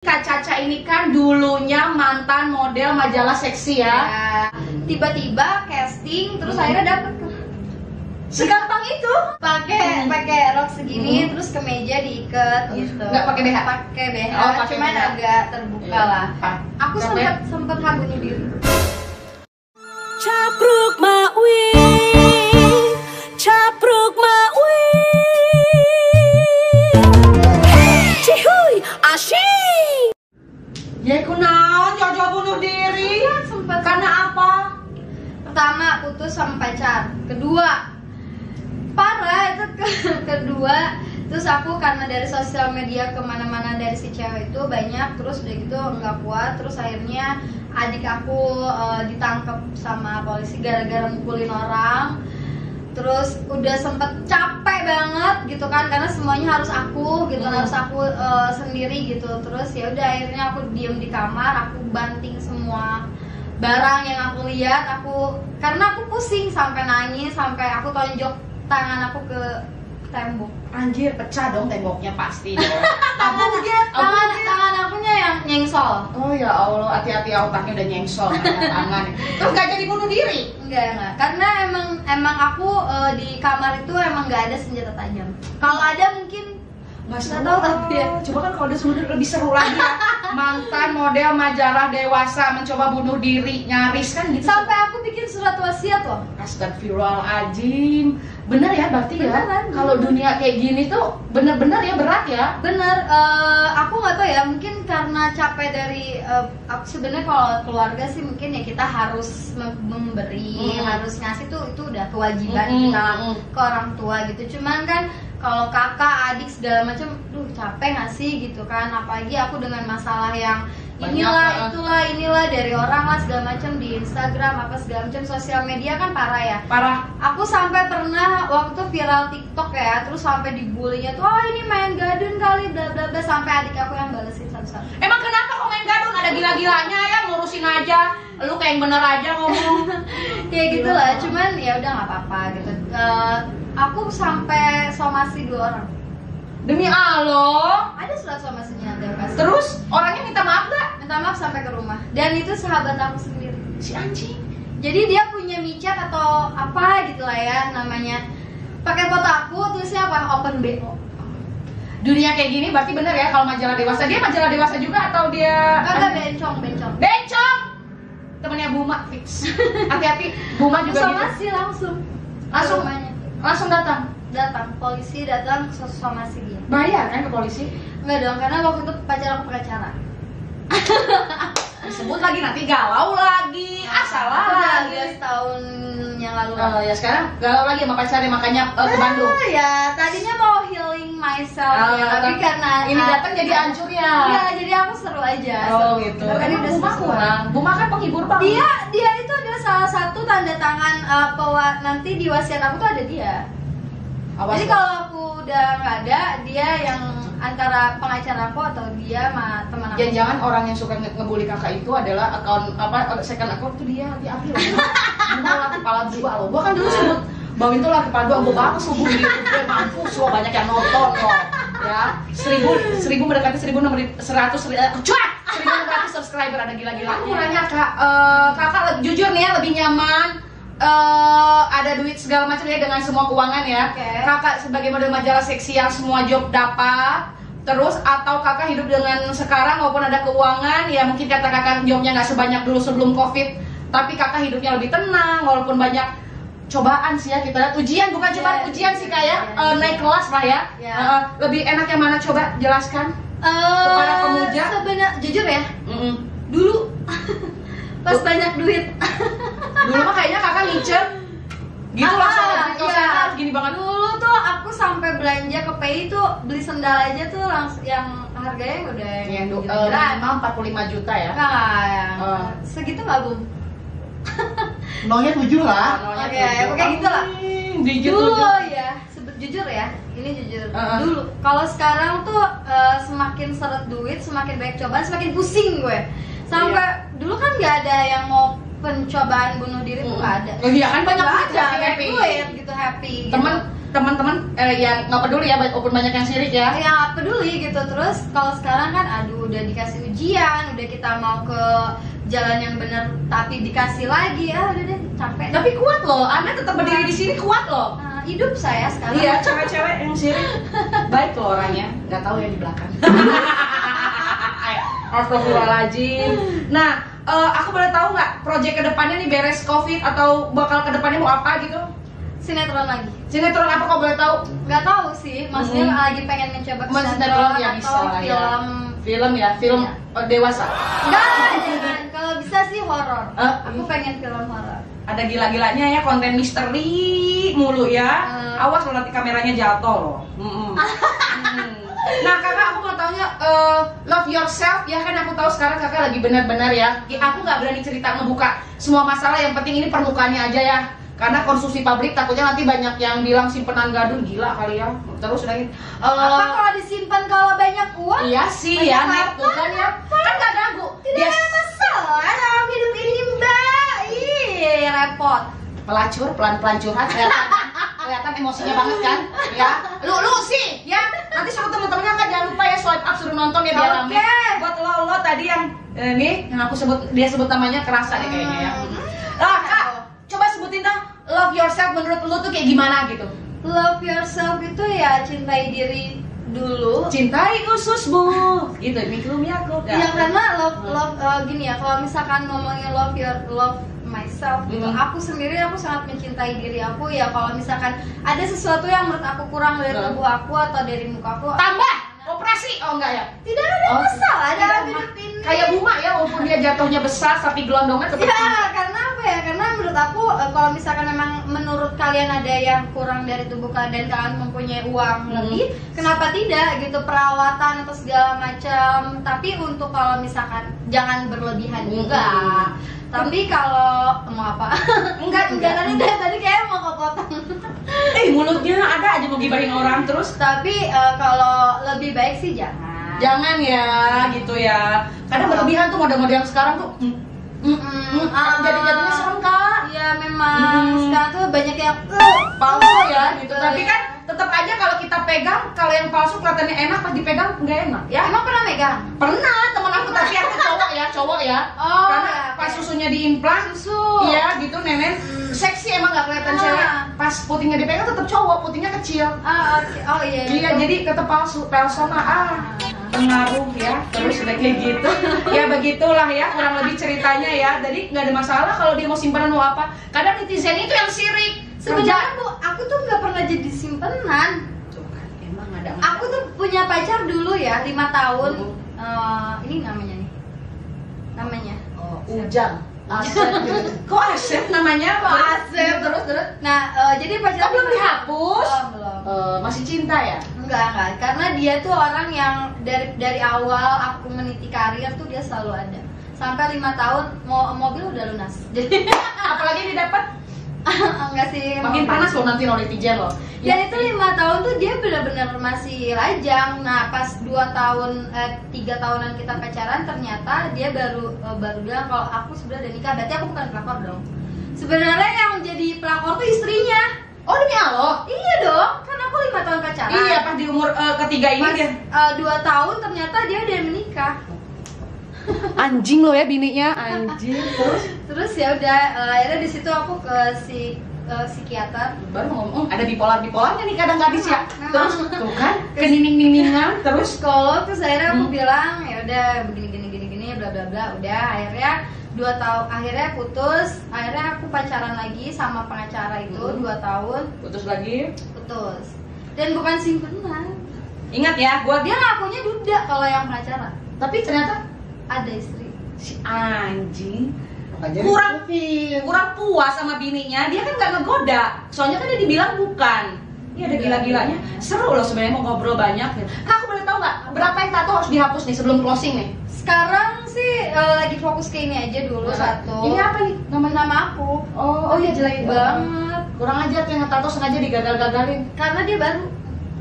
Kak Caca ini kan dulunya mantan model majalah seksi ya. Tiba-tiba casting terus akhirnya dapet. Segampang itu. Pakai rok segini terus kemeja diikat gitu. Nggak pakai BH? Pakai BH. Oh, pakai cuman BH. agak terbuka lah. Aku Sampai- sempet bunuh diri. Capruk Mawi, Capruk Mawi, Cihuy, asyik. Ya kunaon Jojo bunuh diri? Sempet. Karena apa? Pertama putus sama pacar. Kedua parah itu kedua. Terus aku karena dari sosial media kemana-mana dari si cewek itu banyak. Terus udah gitu nggak kuat. Terus akhirnya adik aku ditangkap sama polisi gara-gara mukulin orang. Terus udah sempet capek banget gitu kan, karena semuanya harus aku gitu, harus aku sendiri gitu. Terus ya udah akhirnya aku diem di kamar, aku banting semua barang yang aku lihat. Karena aku pusing sampai nangis, sampai aku tonjok tangan aku ke tembok. Anjir, pecah dong temboknya pasti dong. Tangan akunya yang nyengsol. Oh ya Allah, hati-hati otaknya udah nyengsol tangan. Terus gak jadi bunuh diri? Enggak. Karena emang aku di kamar itu emang nggak ada senjata tajam. Kalau ada mungkin Nggak tahu tapi ya. Coba kan kalau dia lebih seru lagi ya. Mantan model majalah dewasa mencoba bunuh diri, nyaris kan gitu. Sampai aku bikin surat wasiat loh. Astagfirullahaladzim. Bener ya berarti ya? Beneran. Kalau dunia kayak gini tuh bener-bener ya berat ya? Bener, aku nggak tahu ya, mungkin karena capek dari aku sebenarnya kalau keluarga sih mungkin ya kita harus memberi, harus ngasih tuh itu udah kewajiban kita ke orang tua gitu. Cuman kan kalau kakak, adik segala macam, capek nggak sih gitu kan? Apalagi aku dengan masalah yang inilah dari orang lah segala macam di Instagram apa segala macam, sosial media kan parah ya. Parah. Aku sampai pernah waktu viral TikTok ya, terus sampai dibulinya tuh, oh ini main gadun kali, bla bla bla, sampai adik aku yang balesin satu-satu. Emang kenapa kok main gadun? Ada gila-gilanya ya, ngurusin aja. Lu kayak yang bener aja ngomong. Ya gitu lah, cuman ya udah nggak apa-apa gitu. Aku sampai somasi 2 orang. Demi Allah. Ada surat somasinya ada pas. Terus orangnya minta maaf gak? Minta maaf sampai ke rumah. Dan itu sahabat aku sendiri. Si anjing. Jadi dia punya micat atau apa gitu lah ya namanya. Pakai foto aku, tulisnya apa? Open BO. Dunia kayak gini berarti bener ya kalau majalah dewasa. Dia majalah dewasa juga atau dia Kagak bencong. Bencong. Temennya Buma fix. Hati-hati, Buma juga gitu. Somasi langsung. Langsung? Ke rumahnya. Langsung datang. Polisi datang somasi dia. Bayar kan ke polisi? Enggak dong, karena waktu itu pacar aku pengacara. Disebut lagi nanti galau lagi. Salah lagi. 12 tahun yang lalu. Ya sekarang galau lagi sama pacarnya makanya ke Bandung. Ya, tadinya mau healing myself ya, tapi karena ini datang jadi hancur ya. Ya, jadi aku seru aja. Oh gitu. Tapi Emang udah Buma sesuai. kurang. Buma kan penghibur banget. Dia itu adalah salah satu tanda tangan nanti di wasiat aku tuh ada dia. Awas. Jadi kalau aku udah nggak ada, dia yang antara pengacara aku atau dia sama teman aku. Jangan-jangan orang yang suka ngebully kakak itu adalah second account tuh dia diambil. Buma lah kepala 2 loh. Gua kan dulu sebut Bawin tuh lah kepala 2, gua banget subuh di YouTube gue mampus loh, banyak yang nonton loh. Ya, 1000 mendekati 1.600 subscriber, ada gila-gilanya. Aku nanya kakak jujur nih ya lebih nyaman ada duit segala macam ya dengan semua keuangan ya. Okay. Kakak sebagai model majalah seksi yang semua job dapat, terus atau kakak hidup dengan sekarang walaupun ada keuangan ya mungkin kata kakak jobnya nggak sebanyak dulu sebelum COVID, tapi kakak hidupnya lebih tenang walaupun banyak cobaan sih ya, kita lihat ujian bukan cobaan, ujian sih kayak naik kelas lah ya. Lebih enak yang mana coba jelaskan kepada pemuja. Sebenarnya jujur ya, dulu pas banyak duit. Dulu mah kayaknya kakak ngincer gitu langsung harus gini banget. Dulu tuh aku sampai belanja ke PI tuh beli sendal aja tuh langsung yang harganya udah yang minimal 45 juta ya. Nah, yang segitu nggak Bum? Nolnya 7 lah. Oke, pokoknya gitu lah. Dulu ya, jujur ya, ini jujur. Dulu, kalau sekarang tuh semakin seret duit, semakin banyak cobaan, semakin pusing gue. Sampai dulu kan nggak ada yang mau pencobaan bunuh diri tuh nggak ada. Iya kan banyak Nggak aja ada, happy. duit gitu happy. Temen gitu. teman-teman yang nggak peduli ya, walaupun banyak yang sirik ya. Ya nggak peduli gitu. Terus kalau sekarang kan aduh udah dikasih ujian, udah kita mau ke jalan yang benar tapi dikasih lagi, udah deh capek. Tapi kuat loh, Anda tetap berdiri di sini kuat loh. Nah, hidup saya sekarang. Iya, cewek-cewek yang sirik baik loh orangnya, nggak tahu yang di belakang. Astagfirullahaladzim. Nah, aku boleh tahu nggak proyek kedepannya nih beres COVID atau bakal kedepannya mau apa gitu? Sinetron lagi. Sinetron apa kau boleh tahu? Nggak tahu sih, maksudnya lagi pengen mencoba ke Sinetron sinetron ya atau bisa lah ya. film. Film Iya. dewasa. Enggak, jangan. Kalau bisa sih horor. Aku pengen film horor. Ada gila-gilanya ya, konten misteri mulu ya. Awas lo nanti kameranya jatuh loh. Nah kakak, aku mau tanya love yourself ya kan, aku tahu sekarang kakak lagi benar-benar ya. Aku nggak berani cerita ngebuka semua masalah, yang penting ini permukaannya aja ya. Karena konsumsi publik takutnya nanti banyak yang bilang simpenan gadun, gila kali ya. Terus lagi Apa kalau disimpan kalau banyak uang? iya sih Banyak ya, apa? Nek, tuh kan ya. Kan nggak ganggu. Tidak ada masalah dalam hidup ini, Mbak. Ih, repot. Pelacur, pelan-pelan curhat, kelihatan emosinya banget kan ya. Lu sih ya, nanti suruh temen-temennya kan jangan lupa ya swipe up, suruh nonton ya biar rame. Buat lo tadi yang nih yang aku sebut, dia sebut namanya kerasa deh kayaknya ya. Kak, coba sebutin dong love yourself menurut lu tuh kayak gimana gitu. Love yourself itu ya cintai diri dulu. Cintai ususmu gitu, mikrumnya aku Ya karena love gini ya, kalau misalkan ngomongin love myself gitu, aku sendiri aku sangat mencintai diri aku ya. Kalau misalkan ada sesuatu yang menurut aku kurang dari tubuh aku atau dari muka aku, tambah operasi, oh enggak ya? tidak ada masalah dalam hidup ini. Kayak Buma ya, walaupun dia jatuhnya besar tapi gelondongan tetap Ya, karena apa ya? Karena menurut aku kalau misalkan memang menurut kalian ada yang kurang dari tubuh kalian dan kalian mempunyai uang lebih, kenapa tidak gitu, perawatan atau segala macam. Tapi untuk kalau misalkan jangan berlebihan juga. Tapi kalau mau apa? Enggak tadi kayak mau kepotong. Mulutnya ada aja mau gibahin orang terus. Tapi kalau lebih baik sih jangan. Jangan ya, gitu ya. Kadang berlebihan tuh model-model yang sekarang tuh jadi-jadinya serem kak. Iya memang sekarang tuh banyak yang palsu ya gitu. Tapi kan tetap aja kalau kita pegang, kalau yang palsu kelihatannya enak, pas dipegang nggak enak ya. Emang pernah megang? Pernah, temen aku, tapi aku cowok ya. Oh, karena ya, pas susunya diimplan, iya gitu nenek, seksi emang nggak kelihatan cewek. Pas putingnya dipegang tetap cowok, putingnya kecil. Oh iya. Iya, jadi tetap palsu, persona pengaruh ya, terus udah kayak gitu. Ya begitulah ya, kurang lebih ceritanya ya. Jadi nggak ada masalah kalau dia mau simpanan mau apa. Kadang netizen itu yang sirik. Sebenarnya aku tuh nggak pernah jadi simpenan. Tuh kan, emang ada. Aku tuh punya pacar dulu ya, 5 tahun. Ini namanya nih. Namanya. Ujang. Asep. Kok Asep namanya? Kok Asep? Terus. Nah, jadi pacar Belum dihapus? Belum. Masih cinta ya? Enggak. Karena dia tuh orang yang dari awal aku meniti karir tuh dia selalu ada. Sampai 5 tahun mobil udah lunas. Jadi Apalagi didapat? enggak sih. Makin panas loh nanti netizen loh. Dan itu 5 tahun tuh dia benar-benar masih lajang. Nah pas 2 tahun 3 tahunan kita pacaran, ternyata dia baru bilang kalau aku sebenarnya udah nikah. Berarti aku bukan pelakor dong. Sebenarnya yang jadi pelakor tuh istrinya. Oh demi Allah? Iya dong, kan aku 5 tahun pacaran. Iya, pas di umur ketiga ini Pas dia 2 tahun ternyata dia udah menikah. anjing lo ya bininya, anjing. Terus ya udah akhirnya di situ aku ke psikiater. Baru ngomong ada bipolarnya nih kadang gadis ya. Memang. Terus tuh kan kenining-niningan terus Psikolog, terus akhirnya aku bilang ya udah begini bla bla bla. Udah akhirnya 2 tahun akhirnya putus. Akhirnya aku pacaran lagi sama pengacara itu 2 tahun. putus lagi. Putus. Dan bukan simpenan. Ingat ya, Dia ngakunya duda kalau yang pengacara. tapi ternyata Ada istri. si anjing Makanya kurang puas sama bininya. Dia kan nggak ngegoda, soalnya kan dia dibilang bukan. Iya ada gila-gilanya. Seru loh sebenarnya mau ngobrol banyak. Kak, aku boleh tahu nggak berapa yang tato harus dihapus nih sebelum closing nih? Sekarang sih lagi fokus ke ini aja dulu satu. Ini apa nih? Nama aku. Oh iya jelek banget. Kurang ajar tuh yang tato sengaja digagal-gagalin. Karena dia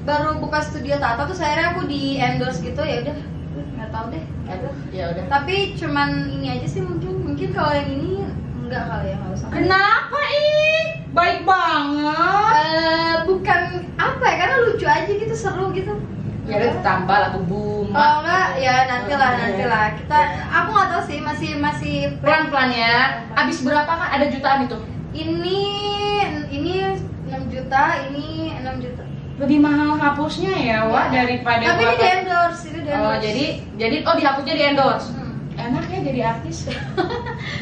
baru buka studio tato, terus akhirnya aku di endorse gitu, ya udah nggak tahu deh. Aduh, ya udah. Tapi cuman ini aja sih mungkin kalau yang ini enggak kali ya, nggak usah. Kenapa ih? Baik banget. Bukan bukan apa ya, karena lucu aja gitu, seru gitu. Ya udah ditambah lah bumbu. Kalau enggak ya nantilah kita, aku nggak tahu sih, masih Pelan-pelan ya. Habis berapa kan ada jutaan itu? Ini 6 juta, ini 6 juta. Lebih mahal hapusnya ya, Wak, daripada Tapi ini gua- di endorse, ini di Oh, endorse. jadi dihapusnya di endorse. Hmm. Enak ya jadi artis.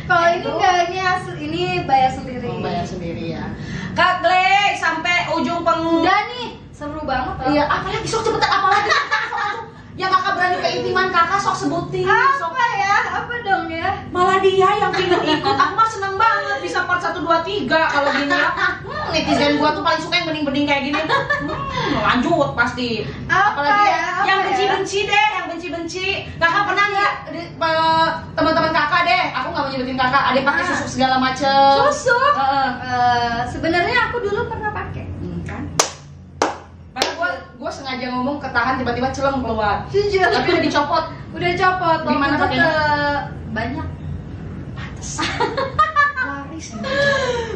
Kalau ini enggak, ini bayar sendiri. Oh, bayar sendiri ya. Kak Glek sampai ujung Udah nih, seru banget. loh. Iya, apalagi sok cepetan apalagi. Yang kakak berani keintiman kakak sok sebutin. Sok. Apa ya? Apa dong ya? Malah dia yang pingin ikut. Aku mah seneng banget bisa part 1, 2, 3 kalau gini ya. Netizen gua tuh paling suka yang bening-bening kayak gini. Lanjut pasti. Apa Apalagi ya? Apa yang ya? benci-benci deh, yang benci-benci. Kakak pernah nggak teman-teman kakak deh? Aku nggak mau nyebutin kakak. Ada yang pakai susuk segala macem. Susuk? Heeh. Sebenarnya aku dulu pernah pakai. Kan? Padahal gua sengaja ngomong ketahan tiba-tiba celeng keluar. Jujur. Tapi udah dicopot. Udah copot. Di mana waktu itu pakainya? banyak. Laris.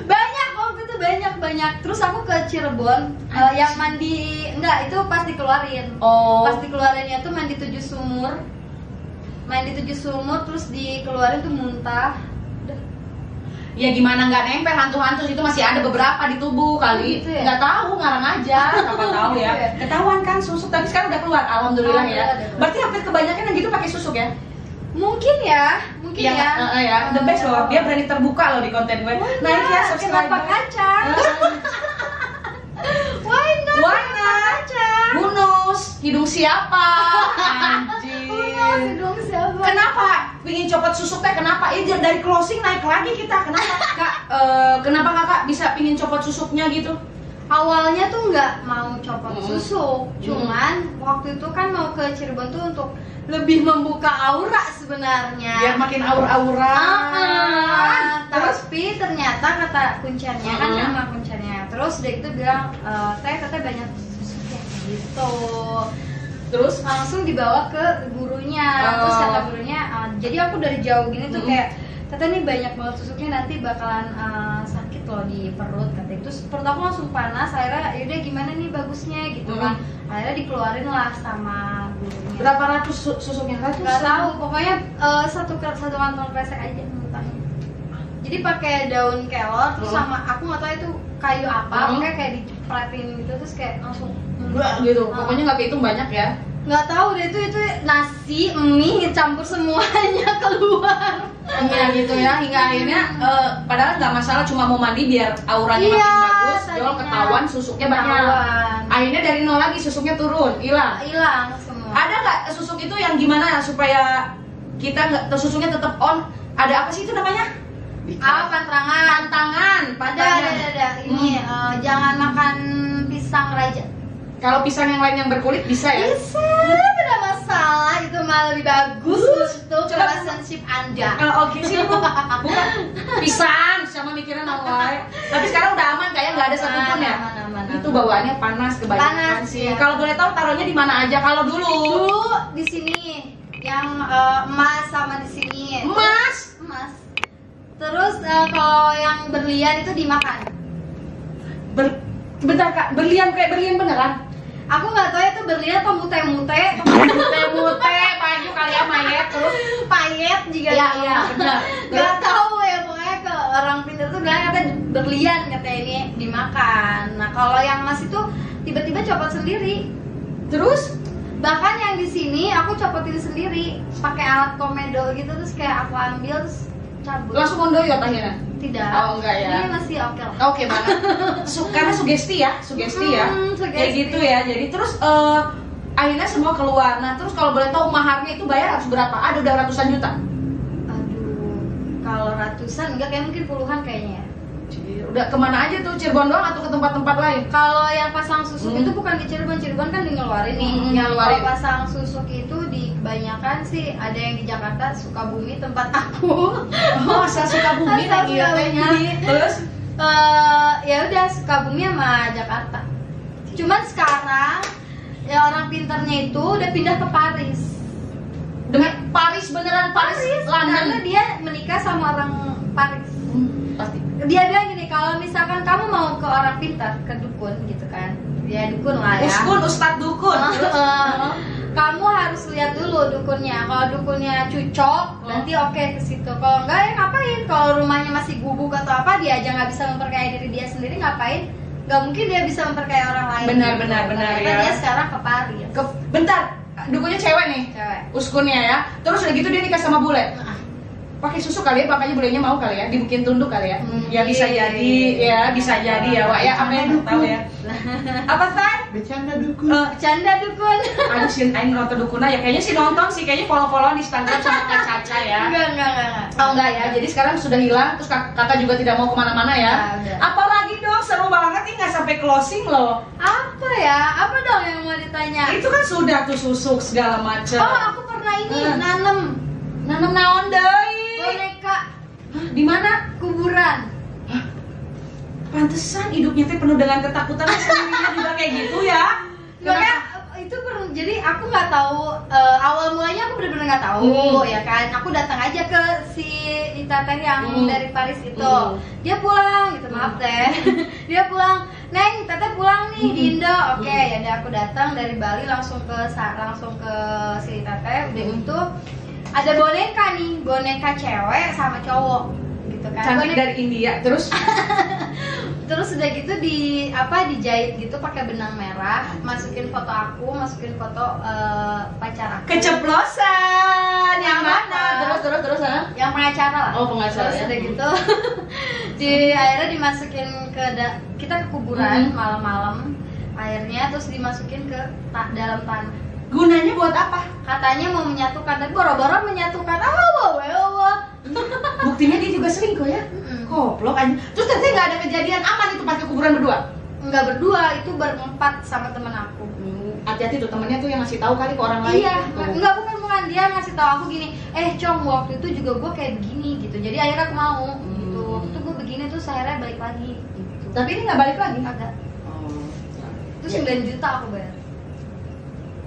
Banyak waktu itu banyak. Terus aku ke Cirebon, yang mandi enggak, itu pas dikeluarin. Oh. Pas dikeluarinnya tuh mandi 7 sumur. Terus dikeluarin tuh muntah. Ya gimana nggak nempel hantu-hantu itu masih ada beberapa di tubuh kali. Gitu ya? Nggak tahu, ngarang aja. Siapa tahu ya. Gitu ya? Ketahuan kan susuk, tapi sekarang udah keluar. Alhamdulillah ya. Alhamdulillah udah keluar. Berarti hampir kebanyakan yang gitu pakai susuk ya. Mungkin ya. Ya, the best loh. Dia berani terbuka loh di konten gue. Naik ya subscribe. Kenapa kacang? Why not? Why not? Kacang. Who knows? Hidung siapa? Anjir. Hidung siapa? Kenapa pingin copot susuk teh? Kenapa? Ini dari closing naik lagi kita. Kenapa kak? Kenapa kakak bisa pingin copot susuknya gitu? Awalnya tuh nggak mau copot Mm. susuk, cuman waktu itu kan mau ke Cirebon tuh untuk lebih membuka aura sebenarnya. Biar makin aur-auran. Tapi ternyata kata kunciannya kan Mm. nama kunciannya. Terus dia itu bilang, teteh banyak susuknya gitu. Terus? Langsung dibawa ke gurunya. Oh. Terus kata gurunya, jadi aku dari jauh gini tuh Mm. kayak, teteh nih banyak banget susuknya, nanti bakalan sakit loh di perut katanya. Terus perut aku langsung panas. Akhirnya yaudah gimana nih bagusnya gitu kan. Akhirnya dikeluarin lah sama gurunya. Berapa ratus susuknya? Nggak tahu, pokoknya satu kantong kresek aja muntahnya. Jadi pakai daun kelor terus sama aku nggak tahu itu kayu apa, pokoknya kayak dicepratin gitu terus kayak langsung Enggak gitu. Pokoknya nggak kehitung banyak ya. nggak tahu deh itu nasi mie campur semuanya keluar. Iya gitu ya, hingga akhirnya padahal nggak masalah, cuma mau mandi biar auranya Iya, makin bagus. Jol tadinya. ketahuan susuknya banyak. Ketahuan. Akhirnya dari nol lagi susuknya turun, hilang. Hilang semua. Ada nggak susuk itu yang gimana supaya kita nggak susuknya tetap on? Ada apa sih itu namanya? Pantangan. Ada. Ini jangan makan pisang raja. Kalau pisang yang lain yang berkulit bisa ya? Bisa, tidak masalah, itu malah lebih bagus untuk Coba. relationship Anda. Oke sih, bukan pisang sama mikiran awal. Tapi sekarang udah aman, kayak nggak ada satupun ya. Aman. Itu bawaannya panas kebanyakan Panas, sih. iya. Kalau boleh tahu taruhnya di mana aja? Kalau dulu Dulu di sini yang emas sama di sini. emas. Emas. Terus kalau yang berlian itu dimakan. Bentar kak, berlian kayak berlian beneran? Aku nggak tahu itu berlian atau mute-mute. Mute, paju kali ya mayat terus. Payet juga. Iya benar. Nggak tahu ya, pokoknya ke orang pintar tuh bilang katanya berlian, katanya ini dimakan. Nah kalau yang emas itu tiba-tiba copot sendiri. Terus Bahkan yang di sini aku copotin sendiri pakai alat komedo gitu, terus kayak aku ambil terus cabut. langsung mondoyot akhirnya. Tidak. Oh, enggak ya. Ini masih oke lah. Oke banget. Karena sugesti ya. Sugesti. Kayak gitu ya. Jadi terus akhirnya semua keluar. Nah terus kalau boleh tahu maharnya itu bayar harus berapa? Ada udah ratusan juta. Aduh, kalau ratusan enggak, kayak mungkin puluhan kayaknya. Udah kemana aja tuh? Cirebon doang atau ke tempat-tempat lain? Kalau yang pasang susuk itu bukan di Cirebon kan di ngeluarin nih. Yang ngeluarin. kalau pasang susuk itu di kebanyakan sih ada yang di Jakarta, Sukabumi tempat aku. Oh, asal Sukabumi Asal lagi katanya. Sukabumi. Terus Ya udah Sukabumi sama Jakarta. Cuman sekarang ya orang pintarnya itu udah pindah ke Paris. dengan Paris beneran Paris, Karena London. dia menikah sama orang Paris. Pasti. Dia bilang gini, kalau misalkan kamu mau ke orang pintar ke dukun gitu kan, ya dukun lah ya. Ustadz dukun. Kamu harus lihat dulu dukunnya. Kalau dukunnya cocok, nanti oke ke situ. Kalau enggak ya ngapain? Kalau rumahnya masih gubuk atau apa, dia aja nggak bisa memperkaya diri dia sendiri, ngapain? Nggak mungkin dia bisa memperkaya orang lain. Benar, gitu. benar Ternyata ya. dia sekarang ke Paris. Bentar, dukunnya cewek nih. Cewek. Uskunnya ya. Terus udah gitu dia nikah sama bule. Pakai susu kali ya, makanya bulenya mau kali ya, dibikin tunduk kali ya. Ya bisa jadi, ya bisa jadi ya, Wak ya. Apa yang tahu ya? Apa Tay? Bercanda dukun. Canda dukun. Aduh sih, Aing nonton dukuna ya. Kayaknya sih nonton sih, kayaknya follow-followan di Instagram sama Kak Caca ya. Enggak. Oh enggak ya, jadi sekarang sudah hilang, terus kakak juga tidak mau kemana-mana ya. Udah. Apalagi dong, seru banget nih nggak sampai closing loh. Apa ya? Apa dong yang mau ditanya? Itu kan sudah tuh susuk segala macam. Oh, aku pernah ini nanam Nanam naon deui? boneka Di mana? kuburan. Pantesan hidupnya teh penuh dengan ketakutan, sendirinya juga kayak gitu ya. Makanya itu jadi aku nggak tahu awal mulanya aku benar-benar nggak tahu ya kan. Aku datang aja ke si Ita teh yang dari Paris itu. Dia pulang gitu, maaf teh. Dia pulang, Neng, Teteh pulang nih di Indo. Oke, ya udah aku datang dari Bali langsung ke si Teteh. Udah itu ada boneka nih, boneka cewek sama cowok gitu kan. Cantik dari India, terus Terus udah gitu dijahit gitu pakai benang merah, masukin foto aku, masukin foto pacar aku. keceplosan. Yang Yang mana? mana? Terus Yang pengacara lah. Oh, pengacara Terus ya. udah gitu akhirnya dimasukin kita ke kuburan malam-malam. Akhirnya terus dimasukin ke dalam tanah. Gunanya buat apa? Katanya mau menyatukan, tapi boro-boro menyatukan. Buktinya dia juga selingkuh ya. Goblok aja. Terus teteh nggak ada kejadian aman itu pas ke kuburan berdua? Enggak berdua, itu berempat sama temen aku. Hati-hati tuh temennya tuh yang ngasih tahu kali ke orang lain. Iya, Tuh. enggak bukan dia ngasih tahu aku gini, Cong waktu itu juga gue kayak begini gitu. Jadi akhirnya aku mau gitu. Waktu itu gue begini tuh akhirnya balik lagi gitu. Tapi ini nggak balik lagi. Agak. Oh. Itu 9 juta aku bayar.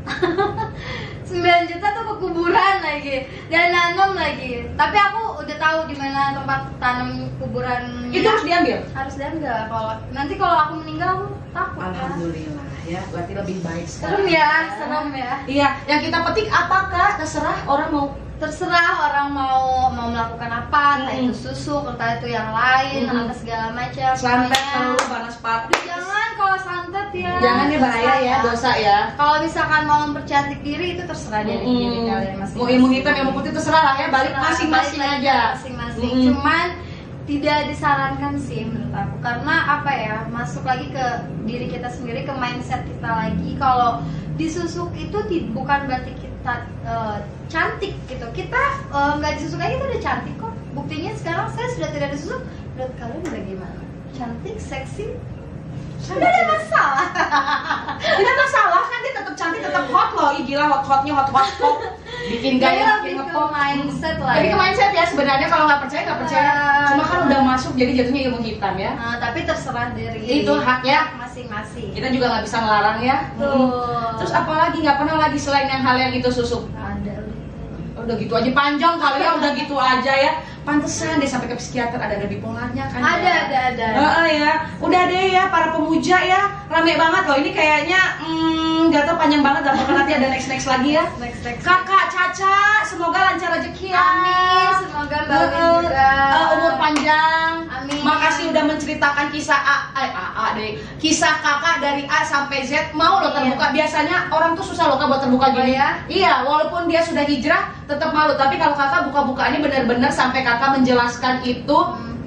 9 juta tuh ke kuburan lagi dan nanam lagi. Tapi aku udah tahu di mana tempat tanam kuburan. Itu harus diambil. Harus diambil. Kalau aku meninggal aku takut. Alhamdulillah ya, berarti lebih baik Serem sekarang. ya, serem ya. Iya, yang kita petik apa Kak? Terserah orang mau. Terserah orang mau melakukan apa, entah itu susuk, entah itu yang lain, apa segala macam. Santet Pokoknya, kalau panas sepatu. jangan kalau santet ya. Jangan ya, bahaya ya, dosa ya. Kalau misalkan mau mempercantik diri itu terserah dari diri kalian masing-masing. Mau ilmu hitam, ilmu putih terserah lah ya, balik Terserah, masing-masing balik lagi aja. Masing-masing. Cuman tidak disarankan sih menurut aku, karena apa ya, masuk lagi ke diri kita sendiri, ke mindset kita lagi. Kalau disusuk itu bukan berarti kita cantik gitu. Kita nggak disusuk aja kita udah cantik kok. Buktinya sekarang saya sudah tidak disusuk. Menurut kalian bagaimana? Cantik, seksi? Tidak ada masalah. Tidak masalah kan, dia tetap cantik, tetap hot loh. Ih gila, hot-hotnya hot. Bikin gaya, Lebih bikin ke ngepop. mindset lah. Jadi ya. ke mindset ya sebenarnya, kalau nggak percaya nggak percaya. Cuma kan udah masuk jadi jatuhnya ilmu hitam ya. Nah, tapi terserah dari Itu haknya. masing-masing. Kita juga nggak bisa ngelarang ya. Tuh. Terus apalagi nggak pernah lagi selain yang hal yang itu susuk. Ada. Udah gitu aja panjang kali ya, udah gitu aja ya. Pantesan deh sampai ke psikiater, ada bipolarnya kan. Ada. Ya. Udah deh ya para pemuja ya, rame banget loh ini kayaknya. Nggak tahu panjang banget, dan nanti ada next lagi ya. Next. Kakak Caca, semoga lancar rezeki ya. Amin, semoga Mbak Win juga umur panjang. Amin. Makasih udah menceritakan kisah kisah kakak dari A sampai Z. Mau lo terbuka. Biasanya orang tuh susah loh Kak buat terbuka gini. ya? Iya, walaupun dia sudah hijrah tetap malu. Tapi kalau kakak buka-bukaannya benar-benar sampai kakak menjelaskan itu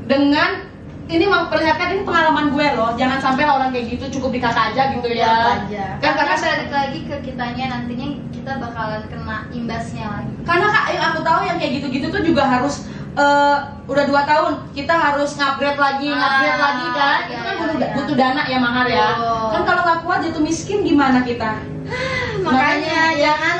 dengan ini memperlihatkan ini pengalaman gue loh. Jangan sampai orang kayak gitu cukup di kakak aja gitu ya. Kan karena balik lagi ke kitanya, nantinya kita bakalan kena imbasnya lagi. Karena Kak, yang aku tahu yang kayak gitu-gitu tuh juga harus udah 2 tahun kita harus ngupgrade lagi kan. Itu kan butuh dana ya, mahar ya. Kan kalau nggak kuat jatuh miskin gimana kita? Makanya jangan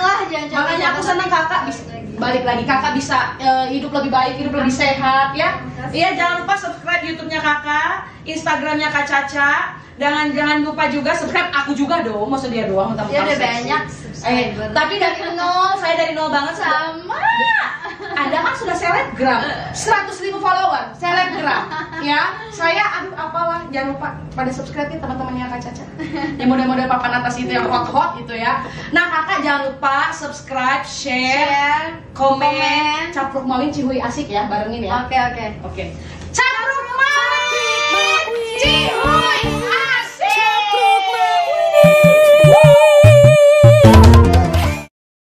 Makanya aku senang kakak bisa balik lagi, kakak bisa hidup lebih baik, hidup lebih sehat ya. Iya, jangan lupa subscribe YouTube-nya kakak, Instagram-nya Kak Caca. Jangan lupa juga subscribe aku juga dong, maksud dia doang Dia udah banyak subscriber. tapi dari nol, saya dari nol banget sama. Anda kan sudah selebgram, 100.000 follower, selebgram. Ya, saya aduh apalah, jangan lupa pada subscribe nih teman-temannya Kak Caca. Yang model-model papan atas itu yang hot-hot itu ya. Nah, Kakak jangan lupa subscribe, share, komen, capluk mawin cihuy asik ya, barengin ya. Oke. Oke.